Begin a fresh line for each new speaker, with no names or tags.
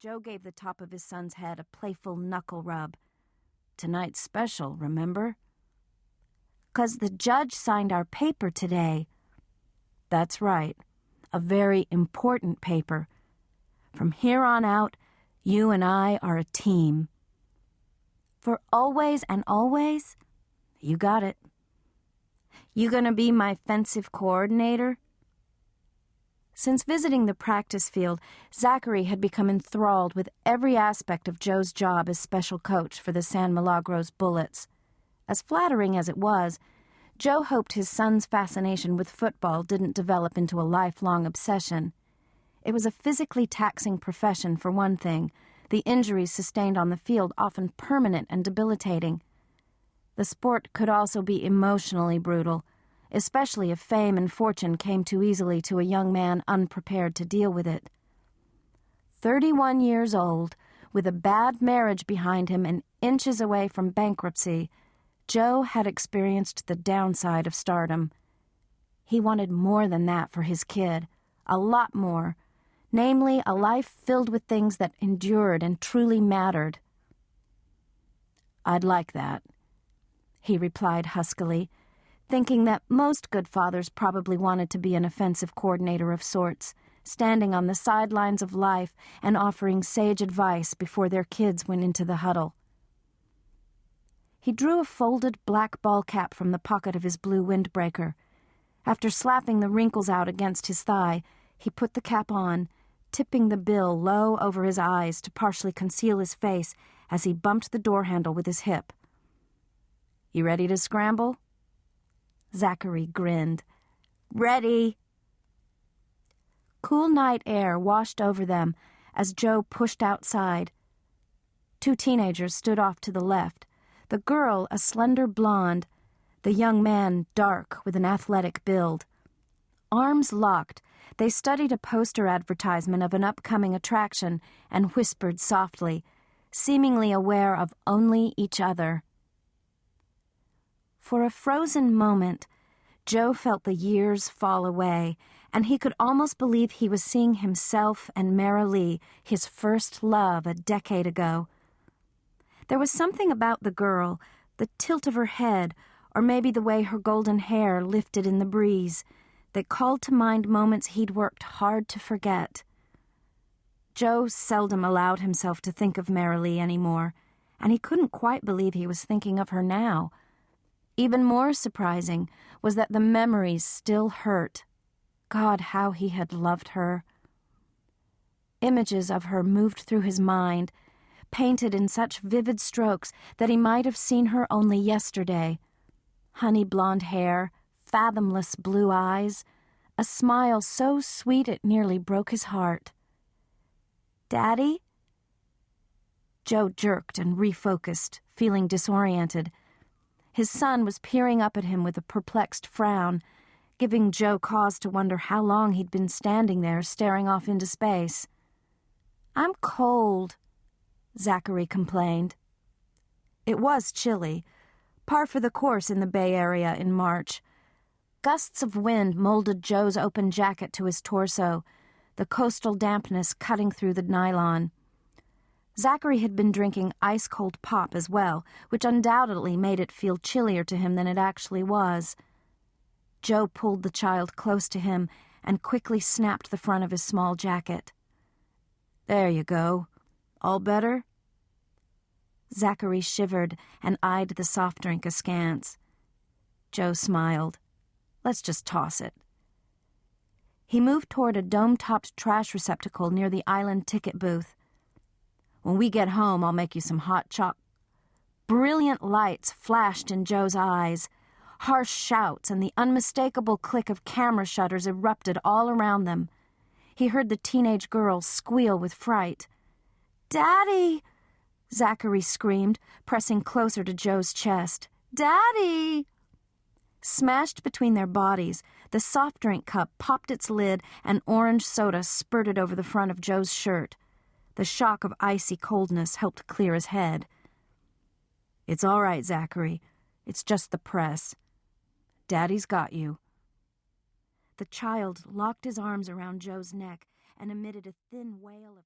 Joe gave the top of his son's head a playful knuckle rub. "Tonight's special, remember?" "'Cause the judge signed our paper today." "That's right. A very important paper. From here on out, you and I are a team." "For always and always?" "You got it." "You gonna be my offensive coordinator?" Since visiting the practice field, Zachary had become enthralled with every aspect of Joe's job as special coach for the San Milagros Bullets. As flattering as it was, Joe hoped his son's fascination with football didn't develop into a lifelong obsession. It was a physically taxing profession, for one thing, the injuries sustained on the field often permanent and debilitating. The sport could also be emotionally brutal, especially if fame and fortune came too easily to a young man unprepared to deal with it. 31 years old, with a bad marriage behind him and inches away from bankruptcy, Joe had experienced the downside of stardom. He wanted more than that for his kid, a lot more, namely a life filled with things that endured and truly mattered. "I'd like that," he replied huskily, thinking that most good fathers probably wanted to be an offensive coordinator of sorts, standing on the sidelines of life and offering sage advice before their kids went into the huddle. He drew a folded black ball cap from the pocket of his blue windbreaker. After slapping the wrinkles out against his thigh, he put the cap on, tipping the bill low over his eyes to partially conceal his face as he bumped the door handle with his hip. "You ready to scramble?" Zachary grinned. "Ready." Cool night air washed over them as Joe pushed outside. 2 teenagers stood off to the left, the girl a slender blonde, the young man dark with an athletic build. Arms locked, they studied a poster advertisement of an upcoming attraction and whispered softly, seemingly aware of only each other. For a frozen moment, Joe felt the years fall away, and he could almost believe he was seeing himself and Marilee, his first love a decade ago. There was something about the girl, the tilt of her head, or maybe the way her golden hair lifted in the breeze, that called to mind moments he'd worked hard to forget. Joe seldom allowed himself to think of Marilee anymore, and he couldn't quite believe he was thinking of her now. Even more surprising was that the memories still hurt. God, how he had loved her. Images of her moved through his mind, painted in such vivid strokes that he might have seen her only yesterday. Honey blonde hair, fathomless blue eyes, a smile so sweet it nearly broke his heart. "Daddy?" Joe jerked and refocused, feeling disoriented. His son was peering up at him with a perplexed frown, giving Joe cause to wonder how long he'd been standing there staring off into space. "I'm cold," Zachary complained. It was chilly, par for the course in the Bay Area in March. Gusts of wind molded Joe's open jacket to his torso, the coastal dampness cutting through the nylon. Zachary had been drinking ice-cold pop as well, which undoubtedly made it feel chillier to him than it actually was. Joe pulled the child close to him and quickly snapped the front of his small jacket. "There you go. All better?" Zachary shivered and eyed the soft drink askance. Joe smiled. "Let's just toss it." He moved toward a dome-topped trash receptacle near the island ticket booth. "When we get home, I'll make you some hot Brilliant lights flashed in Joe's eyes. Harsh shouts and the unmistakable click of camera shutters erupted all around them. He heard the teenage girl squeal with fright. "Daddy!" Zachary screamed, pressing closer to Joe's chest. "Daddy!" Smashed between their bodies, the soft drink cup popped its lid and orange soda spurted over the front of Joe's shirt. The shock of icy coldness helped clear his head. "It's all right, Zachary. It's just the press. Daddy's got you." The child locked his arms around Joe's neck and emitted a thin wail of